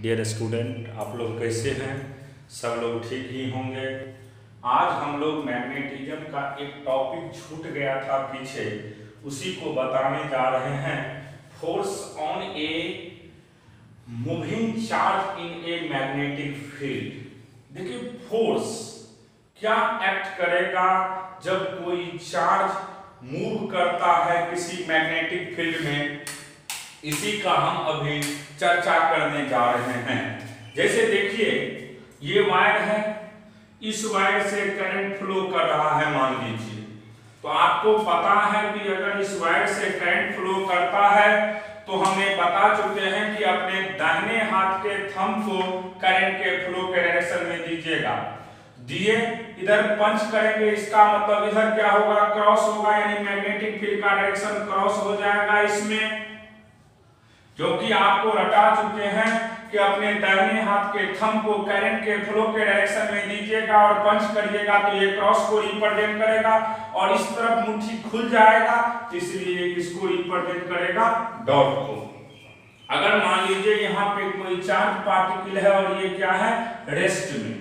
Dear student, आप लोग कैसे हैं? सब लोग ठीक ही होंगे। आज हम लोग मैग्नेटिज्म का एक टॉपिक छूट गया था पीछे, उसी को बताने जा रहे हैं। Force on a moving charge in a magnetic field. देखिए, फोर्स क्या एक्ट करेगा जब कोई चार्ज मूव करता है किसी मैग्नेटिक फील्ड में, इसी का हम अभी चर्चा करने जा रहे हैं। जैसे देखिए, ये वायर है, इस वायर से करंट फ्लो कर रहा है मान लीजिए। तो आपको पता है कि अगर इस वायर से करंट फ्लो करता है तो हमें बता चुके हैं कि अपने दाहिने हाथ के थंब को करंट के फ्लो के डायरेक्शन में दीजिएगा। दिए, इधर पंच करेंगे, इसका मतलब इधर क्या होगा, क्रॉस होगा, यानी मैग्नेटिक फील्ड का डायरेक्शन क्रॉस हो जाएगा इसमें। क्योंकि आपको रटा चुके हैं कि अपने दाहिने हाथ के थंब को करंट के फ्लो के डायरेक्शन में दीजिएगा और पंच करिएगा तो ये क्रॉस को रिप्रेजेंट करेगा और इस तरफ मुट्ठी खुल जाएगा, इसलिए इसको रिप्रेजेंट करेगा डॉट को। अगर मान लीजिए यहाँ पे कोई चार्ज पार्टिकल है और ये क्या है, रेस्ट में,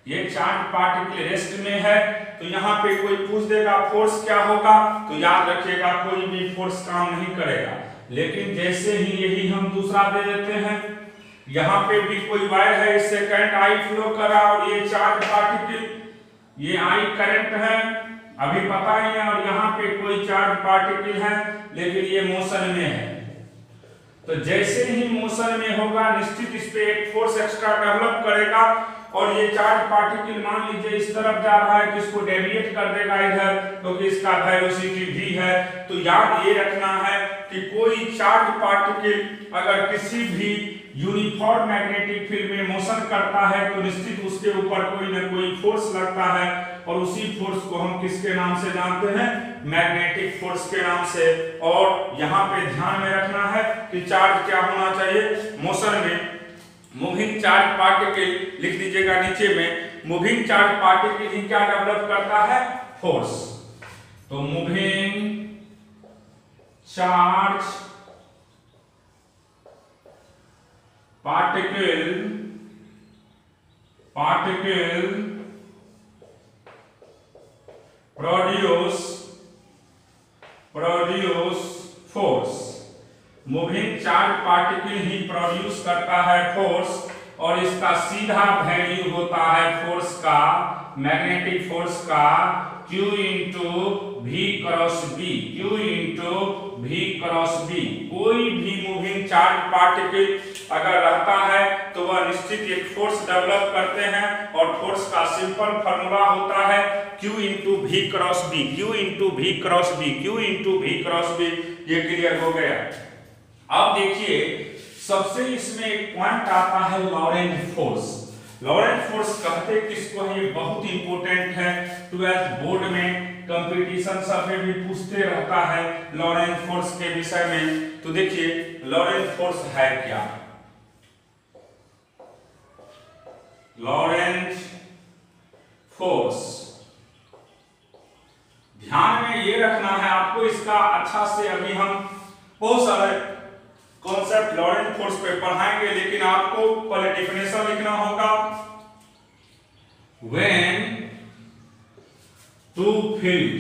ये चार्ज पार्टिकल रेस्ट में है, तो यहाँ पे कोई पूछ देगा फोर्स क्या होगा, तो याद रखिएगा कोई भी फोर्स काम नहीं करेगा। लेकिन जैसे ही यही हम दूसरा दे देते हैं, यहाँ पे भी कोई वायर है, इससे करंट आई फ्लो कर रहा और ये चार्ज पार्टिकल, ये आई करंट है, अभी पता ही है, और यहाँ पे कोई चार्ज पार्टिकल है लेकिन ये मोशन में है। तो जैसे ही मोशन में होगा निश्चित इस पे एक फोर्स एक्स्ट्रा डेवलप करेगा और ये चार्ज पार्टिकल मान लीजिए इस तरफ जा रहा है, किसको डेविएट कर देगा इधर, क्योंकि तो इसका वेलोसिटी v है। तो याद ये रखना है कि कोई चार्ज पार्टिकल अगर किसी भी यूनिफॉर्म मैग्नेटिक फील्ड में मोशन करता है तो निश्चित उसके ऊपर कोई न कोई फोर्स लगता है, और उसी फोर्स को हम किसके नाम से जानते हैं, मैग्नेटिक फोर्स के नाम से। और यहाँ पे ध्यान में रखना है कि चार्ज क्या होना चाहिए, मोशन में मूविंग चार्ज पार्टिकल लिख दीजिएगा नीचे में, मूविंग चार्ज पार्टिकल ही क्या डेवलप करता है, फोर्स। तो moving charge particle produce force. Moving charge particle ही प्रोड्यूस करता है फोर्स, और इसका सीधा वैल्यू होता है फोर्स का, मैग्नेटिक फोर्स का Q into V cross B, Q into V cross B। कोई भी मूविंग चार्ज पार्टिकल अगर रहता है तो वह निश्चित एक फोर्स डेवलप करते हैं, और फोर्स का सिंपल फॉर्मूला होता है Q into V cross B, Q into V cross B, Q into V cross B। ये क्लियर हो गया। अब देखिए, सबसे इसमें एक पॉइंट आता है लॉरेंट फोर्स। लॉरेंट फोर्स कहते किसको है, ये बहुत इंपॉर्टेंट है, 12th बोर्ड में कंपटीशन सब में भी पूछते रहता है लॉरेंट फोर्स के विषय में। तो देखिए, लॉरेंट फोर्स है क्या, लॉरेंट फोर्स ध्यान में ये रखना है आपको, इसका अच्छा से अभी हम बहुत सारे कॉन्सेप्ट लॉरेंट फोर्स पे पढ़ाएंगे, लेकिन आपको पहले डेफिनेशन लिखना होगा। When two field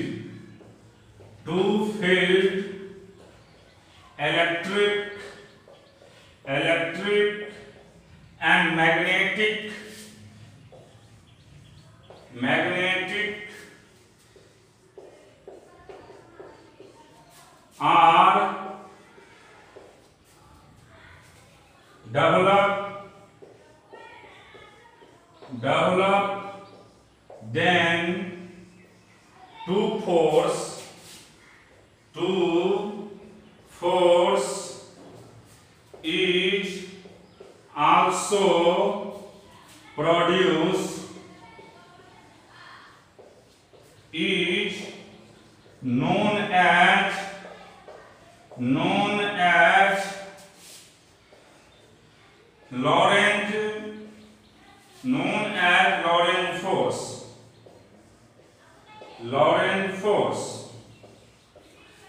electric and magnetic are develop then two force is also produced, is known as Lorentz force। Laurent force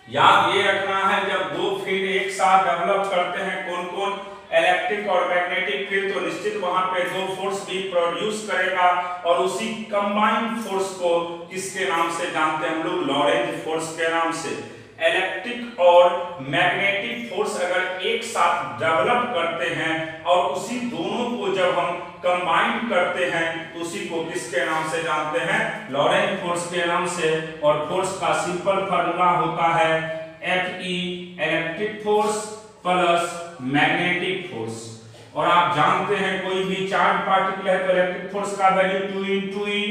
याद ये रखना है, जब दो फील्ड एक साथ डेवलप करते हैं, कौन कौन, इलेक्ट्रिक और मैग्नेटिक फील्ड, तो निश्चित वहां पे दो फोर्स भी प्रोड्यूस करेगा और उसी कंबाइंड फोर्स को किसके नाम से जानते हैं हम लोग? लॉरेंज फोर्स के नाम से। इलेक्ट्रिक और मैग्नेटिक फोर्स अगर एक साथ डेवलप करते हैं और उसी दोनों को जब हम कंबाइन करते हैं तो उसी को किसके नाम से जानते हैं? लॉरेंज फोर्स के नाम से। और फोर्स का सिंपल फार्मूला होता है Fe electric force plus magnetic force. और आप जानते हैं कोई भी चार्ज पार्टिकल है तो इलेक्ट्रिक फोर्स का value 2 × E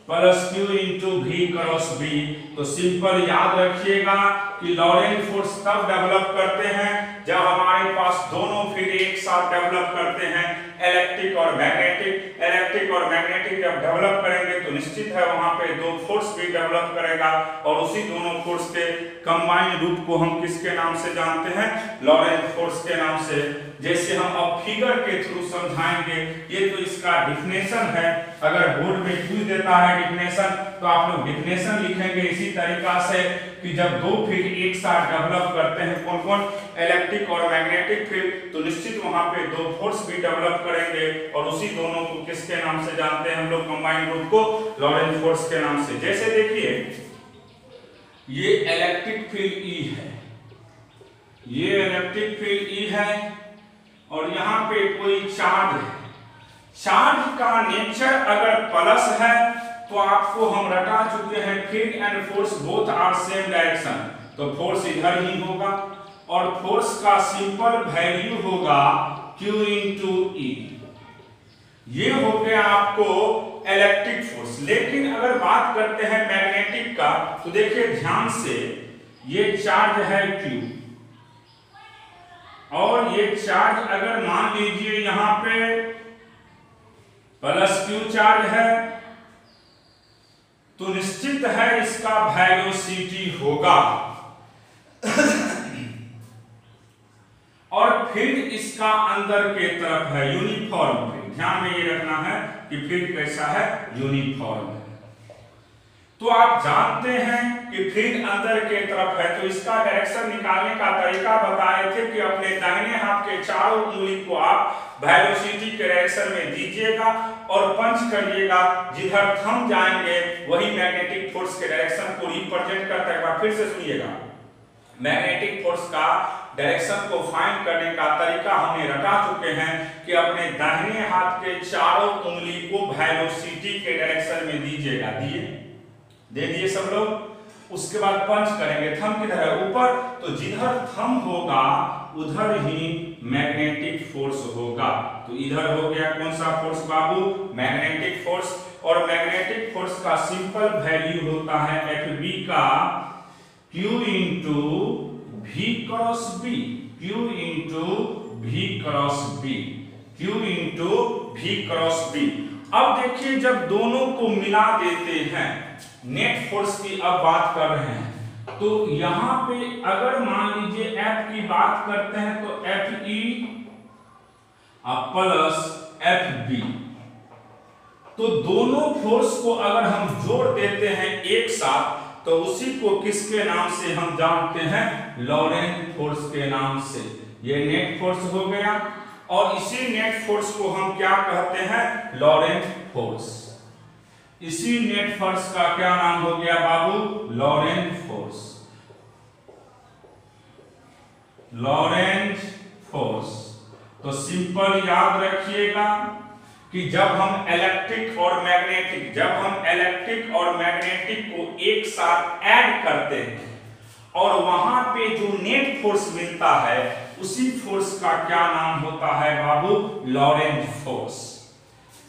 plus Q × V cross B। तो सिंपल याद रखिएगा कि लॉरेंज फोर्स तब डेवलप करते हैं जब हमारे पास दोनों फील्ड एक साथ डेवलप करते हैं, इलेक्ट्रिक और मैग्नेटिक। इलेक्ट्रिक और मैग्नेटिक जब डेवलप करेंगे तो निश्चित है वहां पे दो फोर्स भी डेवलप करेगा और उसी दोनों फोर्स के कंबाइन रूप को हम किसके नाम से जानते हैं? लॉरेंज फोर्स के नाम से। जैसे हम अब फिगर के थ्रू समझाएंगे, ये तो इसका डिफिनेशन है। अगर बोर्ड में क्विज देता है डिफिनेशन तो आप लोग डिफिनेशन लिखेंगे इसी तरीका से कि जब दो फील्ड एक साथ डेवलप करते हैं, कौन कौन? इलेक्ट्रिक और मैग्नेटिक फील्ड, तो निश्चित वहां पे दो फोर्स भी डेवलप करेंगे और उसी दोनों को किसके नाम से जानते हैं हम लोग? कंबाइंड रूप को लॉरेंज फोर्स के नाम से। जैसे देखिए ये इलेक्ट्रिक फील्ड E है, ये इलेक्ट्रिक फील्ड E है और यहाँ पे कोई चार्ज है। चार्ज का नेचर अगर प्लस है तो आपको हम रटा चुके हैं field and force both are same direction, तो फोर्स इधर ही होगा और फोर्स का सिंपल वैल्यू होगा Q × E। ये हो गया आपको इलेक्ट्रिक फोर्स। लेकिन अगर बात करते हैं मैग्नेटिक का तो देखिए ध्यान से, ये चार्ज है Q और ये चार्ज अगर मान लीजिए यहां पे प्लस Q चार्ज है तो निश्चित है इसका वेलोसिटी होगा और फील्ड इसका अंदर के तरफ है यूनिफॉर्म फील्ड। ध्यान में ये रखना है कि फील्ड कैसा है? यूनिफॉर्म है। तो आप जानते हैं कि फील्ड अंदर के तरफ है तो इसका डायरेक्शन निकालने का तरीका बताए थे कि अपने दाहिने हाथ के चारों उंगली को आप वेलोसिटी के डायरेक्शन में दीजिएगा और पंच करिएगा, जिधर थंब जाएंगे वही मैग्नेटिक फोर्स के डायरेक्शन को रिप्रेजेंट करता है। फिर से सुनिएगा, मैग्नेटिक फोर्स का डायरेक्शन को फाइंड करने का तरीका हमने रटा चुके हैं कि अपने दाहिने हाथ के चारों उंगली को वेलोसिटी के डायरेक्शन में दीजिएगा। दे दिए सब लोग। उसके बाद पंच करेंगे, थंब किधर है? ऊपर, तो जिधर थंब होगा उधर ही मैग्नेटिक फोर्स होगा। तो इधर हो गया कौन सा फोर्स बाबू? Magnetic force. और मैग्नेटिक फोर्स का सिंपल वैल्यू होता है Fb का Q × V cross B, Q × V cross B, Q × V cross B। अब देखिए जब दोनों को मिला देते हैं, नेट फोर्स की अब बात कर रहे हैं, तो यहां पे अगर मान लीजिए F की बात करते हैं तो Fe प्लस Fb, तो दोनों फोर्स को अगर हम जोड़ देते हैं एक साथ तो उसी को किसके नाम से हम जानते हैं? लॉरेंज फोर्स के नाम से। ये नेट फोर्स हो गया और इसी नेट फोर्स को हम क्या कहते हैं? Lorentz force. इसी नेट फोर्स का क्या नाम हो गया बाबू? Lorentz force. Lorentz force. तो सिंपल याद रखिएगा कि जब हम इलेक्ट्रिक और मैग्नेटिक को एक साथ ऐड करते हैं और वहां पे जो नेट फोर्स मिलता है उसी फोर्स का क्या नाम होता है बाबू? Lorentz force.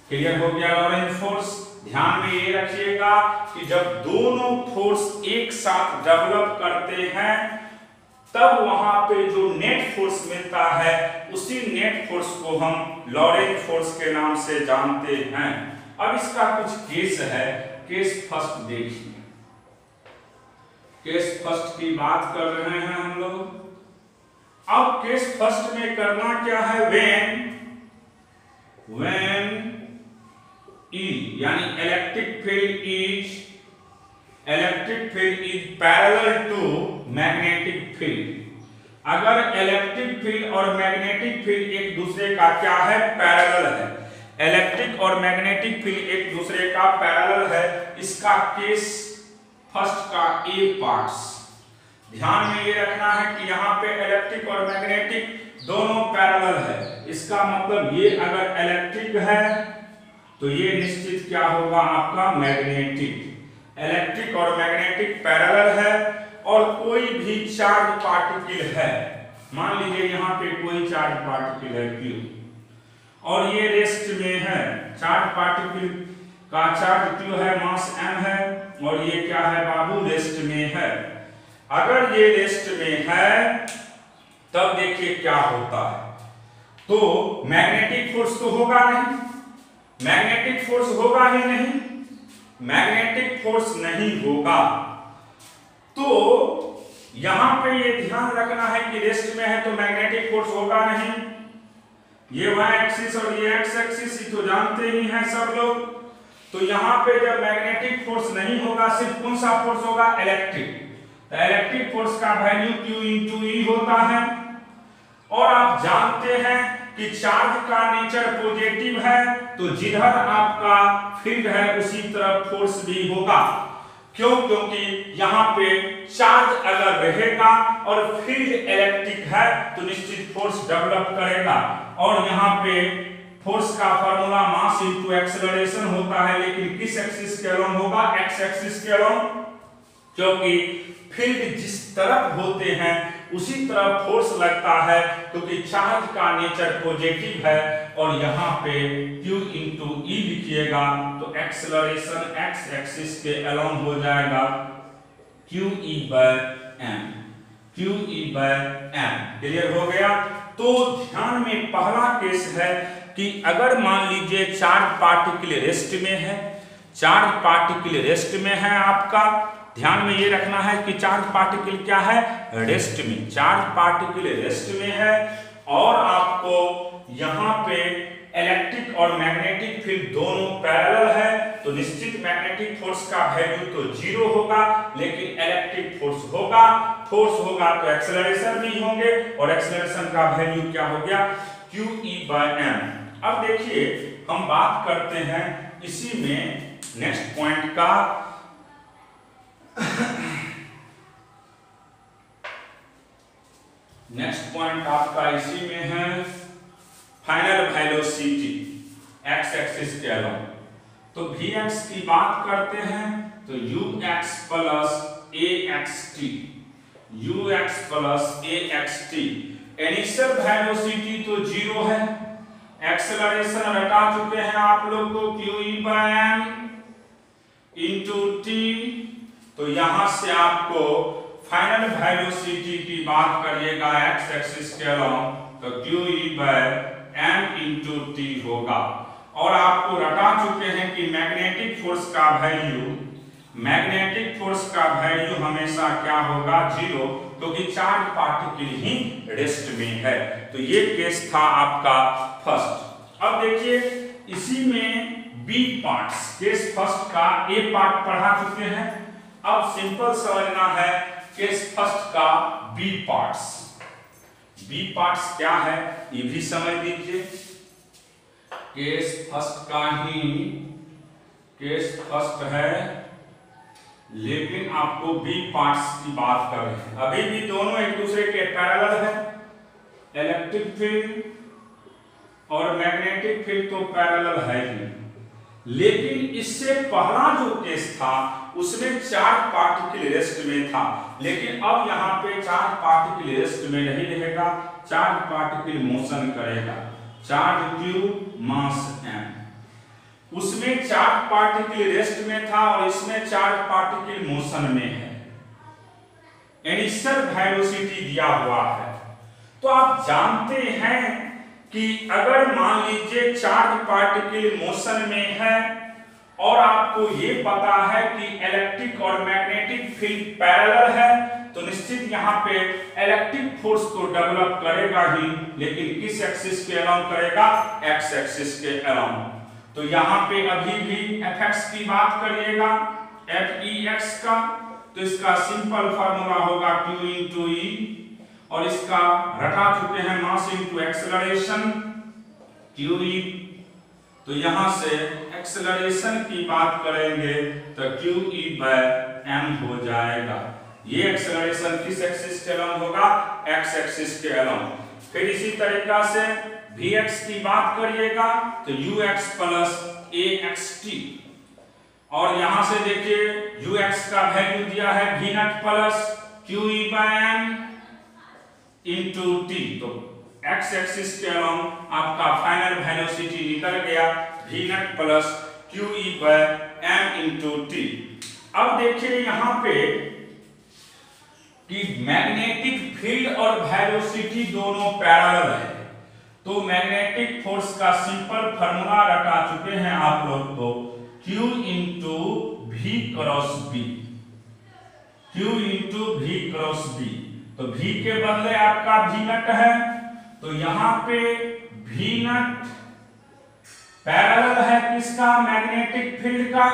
क्लियर हो गया? Lorentz force. ध्यान में ये रखिएगा कि जब दोनों फोर्स एक साथ डेवलप करते हैं तब वहां पे जो नेट फोर्स मिलता है उसी नेट फोर्स को हम लॉरेंज फोर्स के नाम से जानते हैं। अब इसका कुछ केस है, केस फर्स्ट देखिए। केस फर्स्ट की बात कर रहे हैं हम लोग। अब केस फर्स्ट में करना क्या है? व्हेन E यानी electric field is parallel to magnetic field. अगर इलेक्ट्रिक फील्ड और मैग्नेटिक फील्ड एक दूसरे का क्या है, पैरेलल है, इलेक्ट्रिक और मैग्नेटिक फील्ड एक दूसरे का पैरेलल है, इसका केस फर्स्ट का ए पार्ट्स। ध्यान में ये रखना है कि यहाँ पे इलेक्ट्रिक और मैग्नेटिक दोनों पैरेलल है, इसका मतलब ये अगर इलेक्ट्रिक है तो ये निश्चित क्या होगा आपका मैग्नेटिक। इलेक्ट्रिक और मैग्नेटिक पैरेलल है और कोई भी चार्ज पार्टिकल है, मान लीजिए यहाँ पे कोई चार्ज पार्टिकल है Q और ये रेस्ट में है, चार्ज पार्टिकल का चार्ज Q है, मास m है और ये क्या है बाबू, रेस्ट में है। अगर ये रेस्ट में है तब देखिए क्या होता है, तो मैग्नेटिक फोर्स तो होगा नहीं, मैग्नेटिक फोर्स होगा ही नहीं, मैग्नेटिक फोर्स नहीं होगा। तो यहां पे ये ध्यान रखना है कि रेस्ट में है तो मैग्नेटिक फोर्स होगा नहीं, ये y एक्सिस और ये x एक्सिस तो जानते ही हैं सब लोग। तो यहां पे जब मैग्नेटिक फोर्स नहीं होगा, सिर्फ कौन सा फोर्स होगा, इलेक्ट्रिक। तो इलेक्ट्रिक फोर्स का वैल्यू Q into E होता है और आप जानते हैं कि चार्ज का नेचर पॉजिटिव है तो जिधर आपका फील्ड है उसी तरफ फोर्स भी होगा। क्यों? क्योंकि यहाँ पे चार्ज अगर रहेगा और फील्ड इलेक्ट्रिक है तो निश्चित फोर्स डेवलप करेगा। और यहाँ पे फोर्स का फार्मूला मास इनटू एक्सेलरेशन होता है, लेकिन किस एक्सिस के अलोंग होगा, एक्स एक्सिस के अलोंग, क्योंकि फील्ड जिस तरफ होते हैं उसी तरफ फोर्स लगता है, क्योंकि चार्ज का नेचर पॉजिटिव है। और यहाँ पे Q into E लिखिएगा तो एक्सेलरेशन एक्स एक्सिस के अलोंग हो जाएगा QE by m, QE by m। Clear हो गया? तो ध्यान में पहला केस है कि अगर मान लीजिए चार्ज पार्टिकल रेस्ट में है, चार्ज पार्टिकल रेस्ट में है आपका, ध्यान में ये रखना है कि चार्ज पार्टिकल क्या है, रेस्ट में, चार्ज पार्टिकल रेस्ट में है और आपको यहाँ पे इलेक्ट्रिक और मैग्नेटिक फील्ड दोनों पैरेलल है, तो निश्चित मैग्नेटिक फोर्स का वैल्यू तो 0 होगा, लेकिन इलेक्ट्रिक फोर्स होगा, फोर्स होगा तो एक्सेलरेशन भी होंगे और एक्सेलरेशन का वैल्यू क्या हो गया, QE by m। अब देखिए हम बात करते हैं इसी में नेक्स्ट पॉइंट का, नेक्स्ट पॉइंट आपका इसी में है फाइनल वेलोसिटी x एक्सिस के अलोंग। तो Vx की बात करते हैं तो ux plus axt, ux plus axt, initial velocity तो 0 है, एक्सेलरेशन रटा चुके हैं आप लोग को QE by m into t। तो यहां से आपको फाइनल वेलोसिटी की बात करिएगा x एक्सिस के अलोंग तो QE by m into t होगा। और आपको रटा चुके हैं कि मैग्नेटिक फोर्स का वैल्यू, मैग्नेटिक फोर्स का वैल्यू हमेशा क्या होगा, 0, क्योंकि चार्ज पार्टिकल ही रेस्ट में है। तो ये केस था आपका फर्स्ट। अब देखिए इसी में बी पार्ट्स, केस फर्स्ट का ए पार्ट पढ़ा चुके हैं, अब सिंपल समझना है केस फर्स्ट का बी पार्ट्स। बी पार्ट्स क्या है ये भी समझ लीजिए। केस फर्स्ट का ही केस फर्स्ट है, लेकिन आपको बी पार्ट्स की बात कर रहे हैं। अभी भी दोनों एक दूसरे के पैरेलल है, इलेक्ट्रिक फील्ड और मैग्नेटिक फील्ड तो पैरेलल है ही, लेकिन इससे पहला जो केस था उसमें चार्ज पार्टिकल रेस्ट में था, लेकिन अब यहाँ पे चार्ज पार्टिकल रेस्ट में नहीं रहेगा, चार्ज पार्टिकल मोशन करेगा, चार्ज Q मास m। उसमें चार्ज पार्टिकल रेस्ट में था और इसमें चार्ज पार्टिकल मोशन में है, इनिशियल वेलोसिटी दिया हुआ है। तो आप जानते हैं कि अगर मान लीजिए चार्ज पार्टिकल मोशन में है और आपको ये पता है कि इलेक्ट्रिक और मैग्नेटिक फील्ड पैरेलल है, तो निश्चित यहाँ पे इलेक्ट्रिक फोर्स तो डेवलप करेगा ही, लेकिन किस एक्सिस के अलोंग करेगा, एक्स एक्सिस के अलोंग। तो यहाँ पे अभी भी Fx की बात करिएगा, Fex का, तो इसका सिंपल फार्मूला होगा Q into E और इसका रटा चुके हैं मास इनटू एक्सेलरेशन QE। तो यहां से एक्सेलरेशन की बात करेंगे तो QE/m हो जाएगा। ये एक्सेलरेशन किस एक्सिस के अलोंग होगा? x एक्सिस के अलोंग। फिर इसी तरीका से Vx की बात करिएगा तो ux प्लस axt, और यहां से देखिए ux का वैल्यू दिया है v0 plus QE/m into t। तो x एक्सिस के अलोंग आपका फाइनल वेलोसिटी निकल गया v0 plus QE/m into t। अब देखिए यहां पे कि मैग्नेटिक फील्ड और वेलोसिटी दोनों पैरेलल है, तो मैग्नेटिक फोर्स का सिंपल फार्मूला रटा चुके हैं आप लोग, तो Q into V cross B, Q into V cross B। तो V के बदले आपका V0 है, तो यहां पे V0 पैरेलल है किसका? मैग्नेटिक फील्ड का।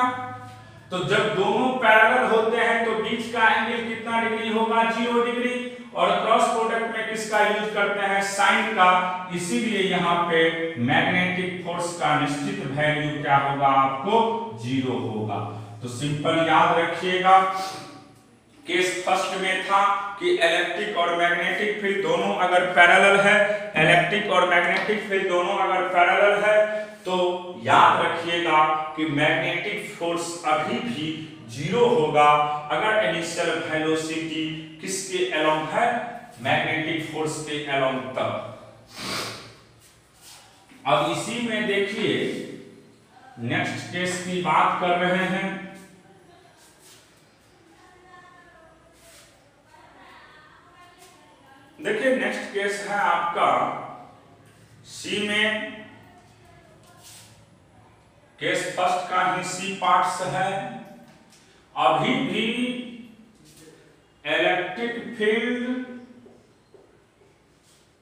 तो जब दोनों पैरेलल होते हैं तो बीच का एंगल कितना डिग्री होगा? 0 डिग्री। और क्रॉस प्रोडक्ट में किसका यूज करते हैं? साइन का। इसीलिए यहाँ पे मैग्नेटिक फोर्स का निश्चित वैल्यू क्या होगा? आपको 0 होगा। तो सिंपल याद रखिएगा, केस फर्स्ट में था कि इलेक्ट्रिक और मैग्नेटिक फील्ड दोनों अगर पैरेलल है, इलेक्ट्रिक और मैग्नेटिक फील्ड दोनों अगर पैरेलल है, तो याद रखिएगा कि मैग्नेटिक फोर्स अभी भी 0 होगा अगर इनिशियल वेलोसिटी किसके अलोंग है? मैग्नेटिक फोर्स के अलोंग तब। अब इसी में देखिए नेक्स्ट केस की बात कर रहे हैं। देखिए नेक्स्ट केस है आपका सी में, केस फर्स्ट का ही सी पार्ट्स है। अभी भी इलेक्ट्रिक फील्ड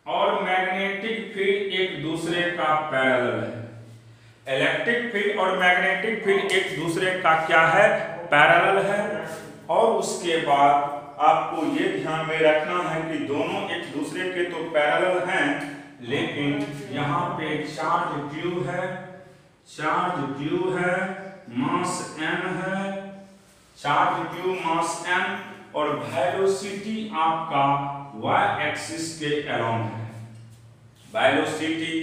और मैग्नेटिक फील्ड एक दूसरे का पैरेलल है। इलेक्ट्रिक फील्ड और मैग्नेटिक फील्ड एक दूसरे का क्या है? पैरेलल है। और उसके बाद आपको ये ध्यान में रखना है कि दोनों एक दूसरे के तो पैरेलल हैं, लेकिन यहाँ पे चार्ज Q है, चार्ज Q है, मास m है, चार्ज Q मास m, और वेलोसिटी आपका y एक्सिस के अलोंग है। वेलोसिटी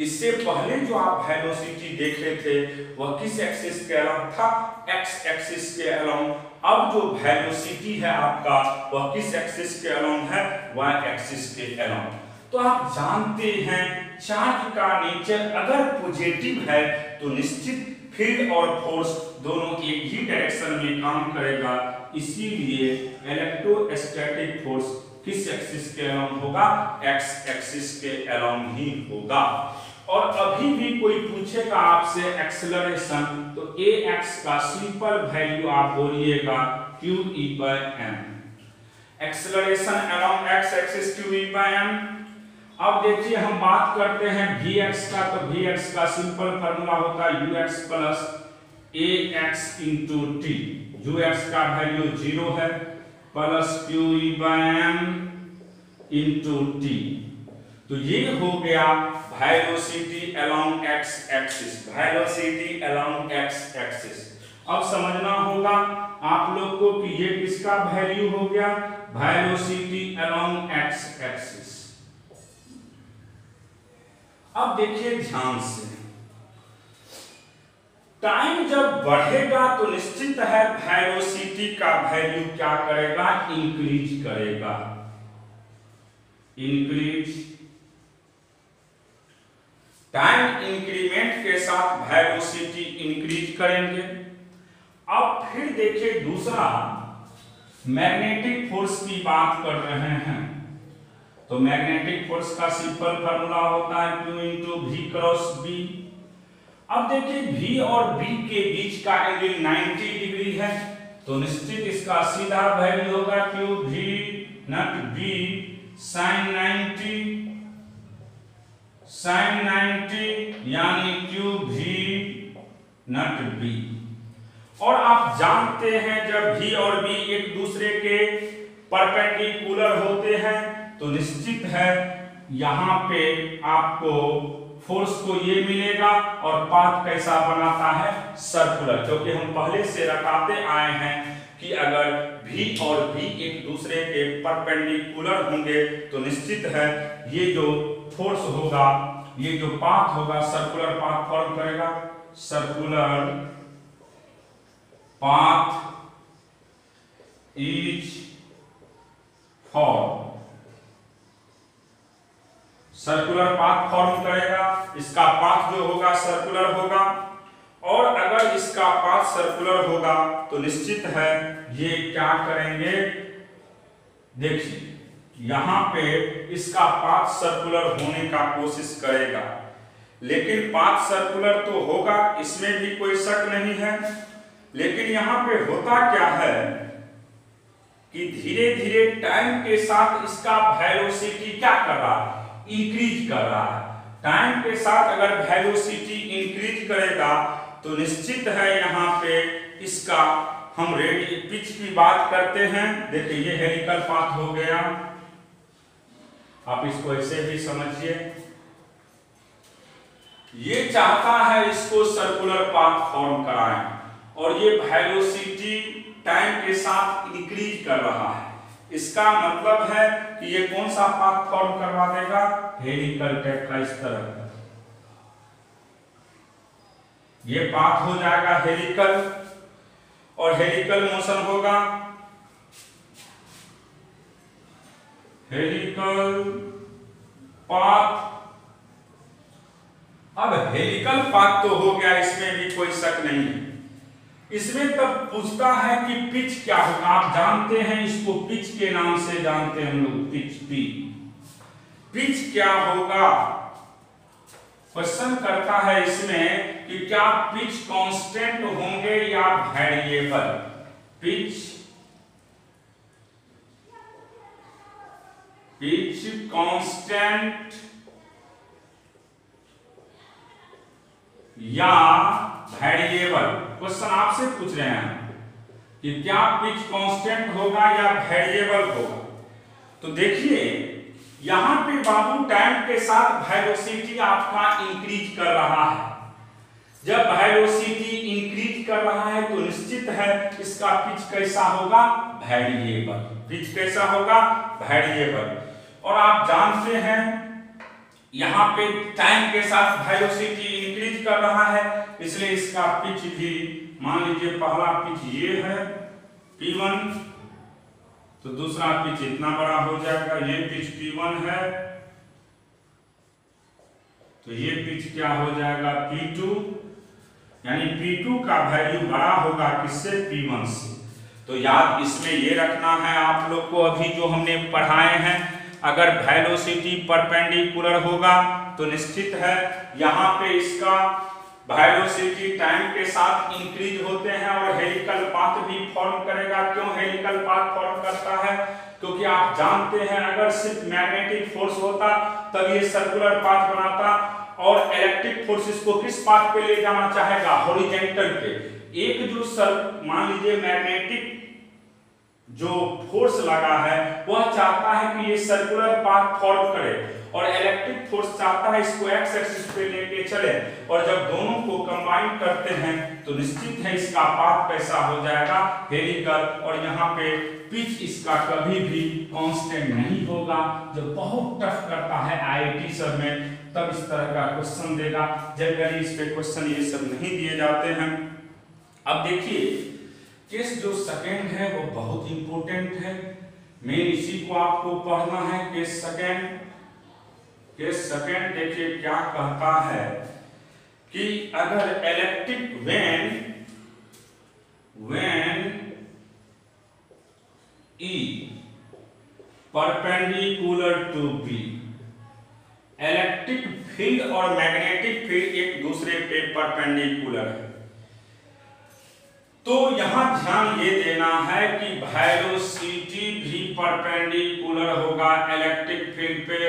इससे पहले जो आप वेलोसिटी देखे थे वह किस एक्सिस के अलोंग था? x एक्सिस के अलोंग। अब जो वेलोसिटी है आपका वह किस एक्सिस के अलोंग है? y एक्सिस के अलोंग। तो आप जानते हैं चार्ज का नेचर अगर पॉजिटिव है तो निश्चित फील्ड और फोर्स दोनों एक ही डायरेक्शन में काम करेगा। इसीलिए इलेक्ट्रोस्टैटिक फोर्स किस एक्सिस के अलोंग होगा? x एक्सिस के अलोंग ही होगा। और अभी भी कोई पूछेगा आपसे एक्सेलरेशन, तो ax का सिंपल वैल्यू आप बोलिएगा QE/m। Acceleration along x axis QE/m। अब देखिए हम बात करते हैं Vx का, तो Vx का सिंपल फार्मूला होता है ux plus ax into t। ux का वैल्यू 0 है, प्लस QE/m इंटू t। तो ये हो गया velocity along x axis, velocity along x axis. अब समझना होगा आप लोग को कि ये किसका वैल्यू हो गया? Velocity along x axis. अब देखिए ध्यान से, टाइम जब बढ़ेगा तो निश्चित है वेलोसिटी का वैल्यू क्या करेगा? इंक्रीज करेगा। इंक्रीज, टाइम इंक्रीमेंट के साथ वेलोसिटी इंक्रीज करेंगे। अब फिर देखिए दूसरा मैग्नेटिक फोर्स की बात कर रहे हैं, तो मैग्नेटिक फोर्स का सिंपल फार्मूला होता है Q into V cross B। अब देखिए V और B के बीच का एंगल 90 डिग्री है, तो निश्चित इसका सीधा वैल्यू होगा QV0B sin 90 यानी QV0B। और आप जानते हैं जब V और B एक दूसरे के परपेंडिकुलर होते हैं तो निश्चित है यहाँ पे आपको फोर्स को ये मिलेगा और पाथ कैसा बनाता है, सर्कुलर, क्योंकि हम पहले से रटाते आए हैं कि अगर V और B एक दूसरे के परपेंडिकुलर होंगे तो निश्चित है ये जो फोर्स होगा, ये जो पाथ होगा, सर्कुलर पाथ फॉर्म करेगा, circular path is form, circular path form करेगा, इसका पाथ जो होगा सर्कुलर होगा, और अगर इसका पाथ सर्कुलर होगा तो निश्चित है ये क्या करेंगे, देखिए यहां पे इसका पाथ सर्कुलर होने का कोशिश करेगा, लेकिन पाथ सर्कुलर तो होगा, इसमें भी कोई शक नहीं है, लेकिन यहां पे होता क्या है कि धीरे धीरे टाइम के साथ इसका वेलोसिटी क्या कर रहा है, इंक्रीज कर रहा है। टाइम के साथ अगर वेलोसिटी इंक्रीज करेगा तो निश्चित है यहाँ पे इसका हम पिच की बात करते हैं। देखिए ये हेलिकल पाथ हो गया, आप इसको ऐसे भी समझिए, ये चाहता है इसको सर्कुलर पाथ फॉर्म कराएं और ये वेलोसिटी टाइम के साथ इंक्रीज कर रहा है, इसका मतलब है कि ये कौन सा पाथ फॉर्म करवा देगा, हेलिकल टाइप का, इस तरह का ये पाथ हो जाएगा हेलिकल, और हेलिकल मोशन होगा, हेलिकल पाथ। अब हेलिकल पाथ तो हो गया, इसमें भी कोई शक नहीं है। इसमें तब पूछता है कि पिच क्या होगा, आप जानते हैं इसको पिच के नाम से जानते हैं हम लोग, पिच, पी, पिच क्या होगा, क्वेश्चन करता है इसमें कि क्या पिच कांस्टेंट होंगे या वेरिएबल, पिच कांस्टेंट या वेरिएबल, क्वेश्चन आपसे पूछ रहे हैं कि क्या पिच कांस्टेंट होगा या वेरिएबल होगा। तो देखिए यहां पे बाबू टाइम के साथ वेलोसिटी आपका इंक्रीज कर रहा है, जब वेलोसिटी इंक्रीज कर रहा है तो निश्चित है इसका पिच कैसा होगा, वेरिएबल, पिच कैसा होगा, वेरिएबल। और आप जानते हैं यहाँ पे टाइम के साथ वेलोसिटी इंक्रीज कर रहा है, इसलिए इसका पिच भी, मान लीजिए पहला पिच ये है P1, तो दूसरा पिच इतना बड़ा हो जाएगा, ये पिच P1 है, तो ये पिच क्या हो जाएगा P2, यानी P2 का वैल्यू बड़ा होगा किससे, P1 से। तो याद इसमें ये रखना है आप लोग को, अभी जो हमने पढ़ाए हैं, अगर वेलोसिटी परपेंडिकुलर होगा तो निश्चित है यहाँ पे इसका वेलोसिटी टाइम के साथ इंक्रीज होते हैं और हेलिकल पाथ भी फॉर्म करेगा। क्यों हेलिकल पाथ फॉर्म करता है, क्योंकि आप जानते हैं अगर सिर्फ मैग्नेटिक फोर्स होता तब ये सर्कुलर पाथ बनाता, और इलेक्ट्रिक फोर्स इसको किस पाथ पे ले जाना चाहेगा, हॉरिजॉन्टल पे। एक जो मान लीजिए मैग्नेटिक जो फोर्स लगा है वह चाहता है कि ये सर्कुलर पाथ फॉर्म करे, और इलेक्ट्रिक फोर्स चाहता है इसको एक्स एक्सिस पे लेके चले, और जब दोनों को कंबाइन करते हैं तो निश्चित है इसका पाथ कैसा हो जाएगा, हेलिकल। और यहाँ पे पिच इसका कभी भी कांस्टेंट नहीं होगा। जब बहुत टफ करता है आईआईटी सब में तब इस तरह का क्वेश्चन देगा, जनरली इस पे क्वेश्चन ये सब नहीं दिए जाते हैं। अब देखिए केस जो सेकेंड है वो बहुत इंपॉर्टेंट है, मेन इसी को आपको पढ़ना है। केस सेकेंड देखिए क्या कहता है कि अगर electric when E perpendicular to B, electric field और मैग्नेटिक फील्ड एक दूसरे पे परपेंडिकुलर है, तो यहां ध्यान ये देना है कि वेलोसिटी भी परपेंडिकुलर होगा इलेक्ट्रिक फील्ड पे,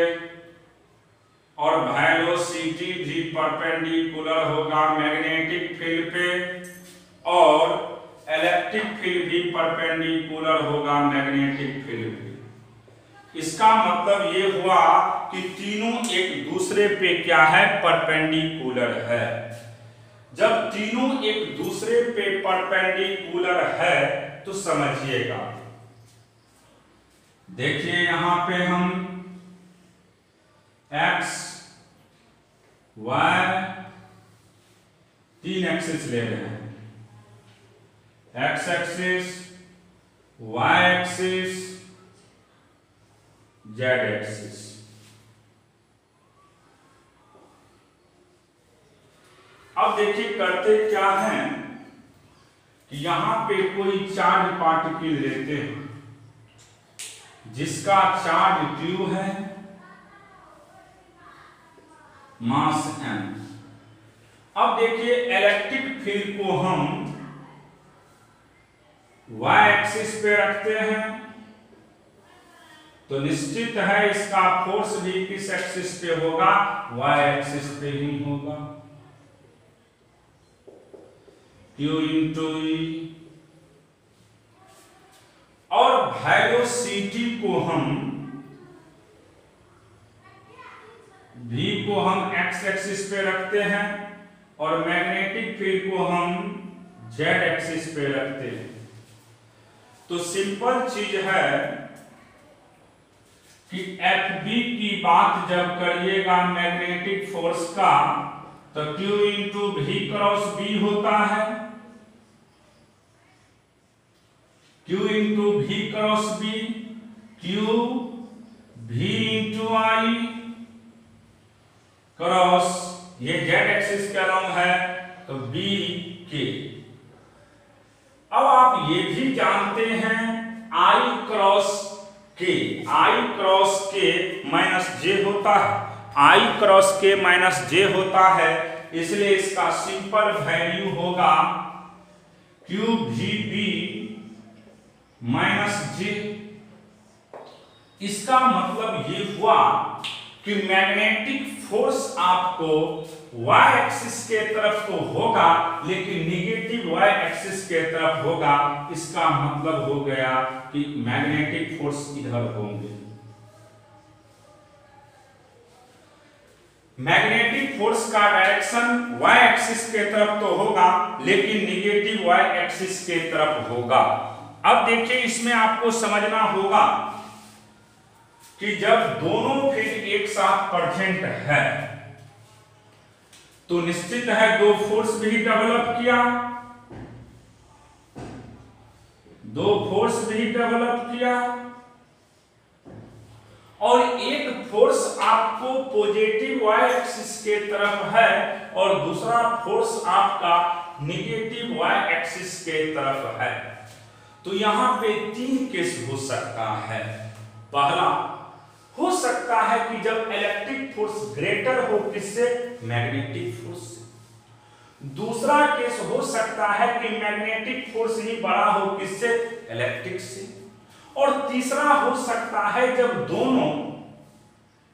और वेलोसिटी भी परपेंडिकुलर होगा मैग्नेटिक फील्ड पे, और इलेक्ट्रिक फील्ड भी परपेंडिकुलर होगा मैग्नेटिक फील्ड पे। इसका मतलब ये हुआ कि तीनों एक दूसरे पे क्या है, परपेंडिकुलर है। जब तीनों एक दूसरे पे परपेंडिकुलर है तो समझिएगा, देखिए यहां पे हम x y तीन एक्सिस ले रहे हैं, x axis, y axis, z axis. अब देखिए करते क्या हैं कि यहां पे कोई चार्ज पार्टिकल लेते हैं जिसका चार्ज q है, मास m। अब देखिए इलेक्ट्रिक फील्ड को हम y एक्सिस पे रखते हैं तो निश्चित है इसका फोर्स भी किस एक्सिस पे होगा, y एक्सिस पे ही होगा, Q इंटू E। और वेलोसिटी को हम v को हम x एक्सिस पे रखते हैं और मैग्नेटिक फील्ड को हम z एक्सिस पे रखते हैं। तो सिंपल चीज है कि Fb की बात जब करिएगा मैग्नेटिक फोर्स का तो Q into v cross b होता है, Q into v cross b, Q v into I cross ये z एक्सिस के अलोंग है तो b k। अब आप ये भी जानते हैं I cross k minus j होता है, I cross k minus j होता है, इसलिए इसका सिंपल वैल्यू होगा QVB माइनस j। इसका मतलब ये हुआ कि मैग्नेटिक फोर्स आपको y एक्सिस के तरफ तो होगा लेकिन निगेटिव y एक्सिस के तरफ होगा। इसका मतलब हो गया कि मैग्नेटिक फोर्स इधर होंगे, मैग्नेटिक फोर्स का डायरेक्शन y एक्सिस के तरफ तो होगा लेकिन निगेटिव y एक्सिस के तरफ होगा। अब देखिए इसमें आपको समझना होगा कि जब दोनों फील्ड एक साथ प्रेजेंट है तो निश्चित है दो फोर्स भी डेवलप किया, और एक फोर्स आपको पॉजिटिव y एक्सिस के तरफ है और दूसरा फोर्स आपका निगेटिव y एक्सिस के तरफ है। तो यहां पे तीन केस हो सकता है। पहला हो सकता है कि जब इलेक्ट्रिक फोर्स ग्रेटर हो किससे, मैग्नेटिक फोर्स से। दूसरा केस हो सकता है कि मैग्नेटिक फोर्स ही बड़ा हो किससे, इलेक्ट्रिक से। और तीसरा हो सकता है जब दोनों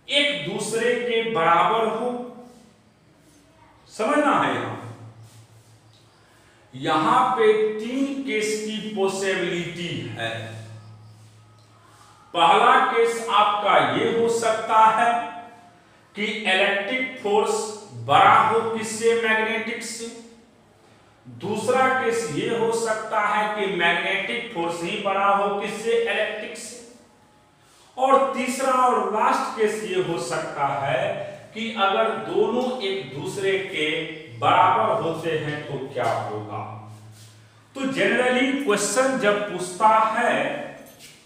एक दूसरे के बराबर हो। समझना है यहां पे तीन केस की पॉसिबिलिटी है। पहला केस आपका ये हो सकता है कि इलेक्ट्रिक फोर्स बड़ा हो किससे, मैग्नेटिक से। दूसरा केस ये हो सकता है कि मैग्नेटिक फोर्स ही बड़ा हो किससे, इलेक्ट्रिक से। और तीसरा और लास्ट केस ये हो सकता है कि अगर दोनों एक दूसरे के बराबर होते हैं तो क्या होगा। तो जनरली क्वेश्चन जब पूछता है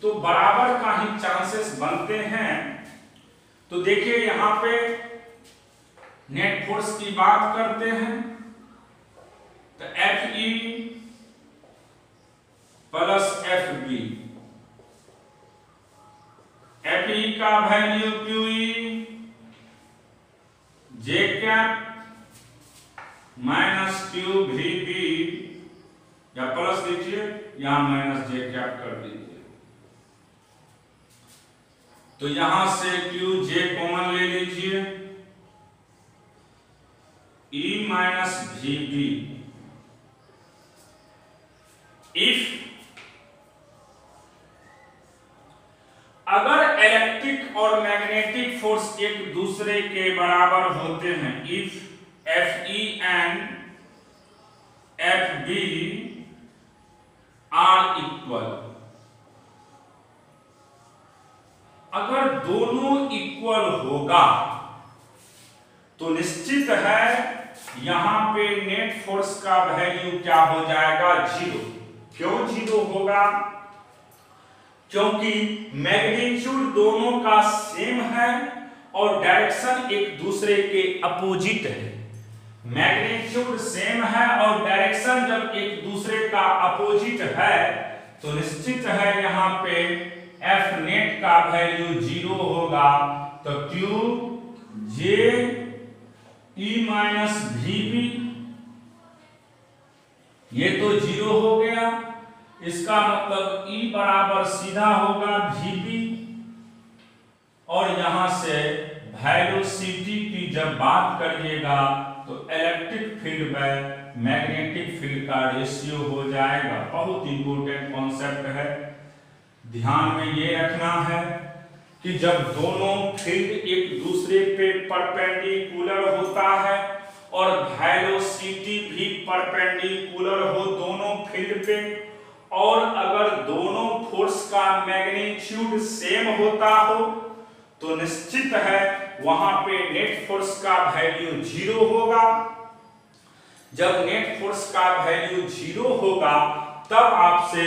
तो बराबर का ही चांसेस बनते हैं। तो देखिए यहां पे नेट फोर्स की बात करते हैं तो Fe प्लस Fb, Fe का value QE J cap minus QVB, या प्लस लीजिए यहां माइनस J कैप कर दीजिए। तो यहां से QJ कॉमन ले लीजिए, E माइनस VB। इफ अगर डॉट्स एक दूसरे के बराबर होते हैं, if FE and FB are equal, अगर दोनों इक्वल होगा तो निश्चित है यहां पे नेट फोर्स का वैल्यू क्या हो जाएगा, 0। क्यों 0 होगा, क्योंकि मैग्नीट्यूड दोनों का सेम है और डायरेक्शन एक दूसरे के अपोजिट है। मैग्नीट्यूड सेम है और डायरेक्शन जब एक दूसरे का अपोजिट है तो निश्चित है यहां पे F नेट का वैल्यू 0 होगा। तो Q J E minus VB, ये तो 0 हो गया, इसका मतलब E बराबर सीधा होगा VB, और यहां से वेलोसिटी की जब बात करिएगा तो इलेक्ट्रिक फील्ड में मैग्नेटिक फील्ड का रेशियो हो जाएगा। बहुत इंपॉर्टेंट कॉन्सेप्ट है, ध्यान में ये रखना है कि जब दोनों फील्ड एक दूसरे पे परपेंडिकुलर होता है और वेलोसिटी भी परपेंडिकुलर हो दोनों फील्ड पे, और अगर दोनों फोर्स का मैग्नीट्यूड सेम होता हो तो निश्चित है वहां पे नेट फोर्स का वैल्यू 0 होगा। जब नेट फोर्स का वैल्यू 0 होगा तब आपसे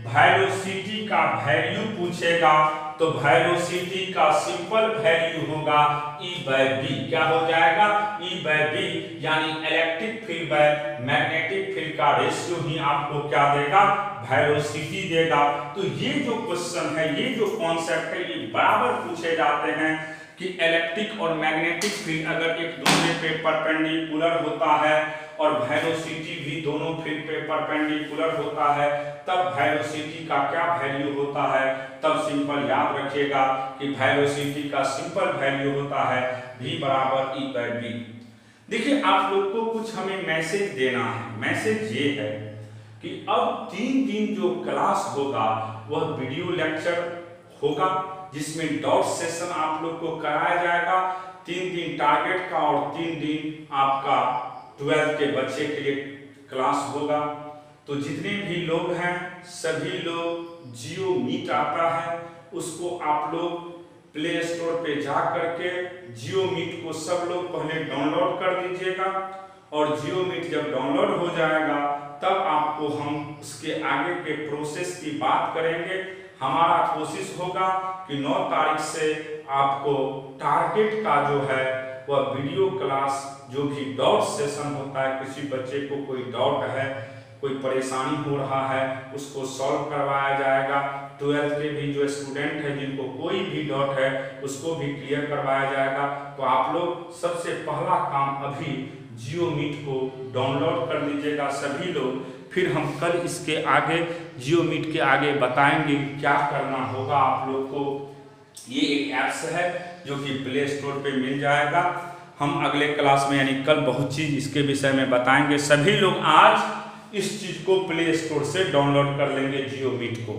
वेलोसिटी का वैल्यू पूछेगा, तो वेलोसिटी का सिंपल वैल्यू होगा E/B। क्या हो जाएगा, E/B, यानी electric field by magnetic field का रेशियो ही आपको क्या देगा, वेलोसिटी देगा। तो ये जो क्वेश्चन है, ये जो कॉन्सेप्ट है, ये बराबर पूछे जाते हैं कि इलेक्ट्रिक और मैग्नेटिक फील्ड अगर एक दूसरे पे परपेंडिकुलर होता है और वेलोसिटी भी दोनों फील्ड पे परपेंडिकुलर होता है, तब वेलोसिटी का क्या वैल्यू होता है। तब सिंपल याद रखिएगा कि वेलोसिटी का सिंपल वैल्यू होता है V बराबर E/B। देखिए आप लोग को कुछ हमें मैसेज देना है। मैसेज ये है कि अब 3 दिन जो क्लास होगा वह वीडियो लेक्चर होगा, जिसमें डॉट सेशन आप लोग को कराया जाएगा। 3 दिन टारगेट का और 3 दिन आपका 12th के बच्चे के लिए क्लास होगा। तो जितने भी लोग हैं सभी लोग जियो मीट आता है उसको आप लोग प्ले स्टोर पे जा करके जियो मीट को सब लोग पहले डाउनलोड कर दीजिएगा, और जियो मीट जब डाउनलोड हो जाएगा तब आपको हम उसके आगे के प्रोसेस की बात करेंगे। हमारा कोशिश होगा कि 9 तारीख से आपको टारगेट का जो है वह वीडियो क्लास, जो भी डाउट सेशन होता है, किसी बच्चे को कोई डाउट है, कोई परेशानी हो रहा है, उसको सॉल्व करवाया जाएगा। 12th के भी जो स्टूडेंट है जिनको कोई भी डाउट है उसको भी क्लियर करवाया जाएगा। तो आप लोग सबसे पहला काम अभी जियो मीट को डाउनलोड कर लीजिएगा सभी लोग, फिर हम कल इसके आगे जियो मीट के आगे बताएंगे क्या करना होगा आप लोग को। ये एक ऐप्स है जो कि प्ले स्टोर पे मिल जाएगा। हम अगले क्लास में यानी कल बहुत चीज़ इसके विषय में बताएंगे। सभी लोग आज इस चीज़ को प्ले स्टोर से डाउनलोड कर लेंगे जियो मीट को।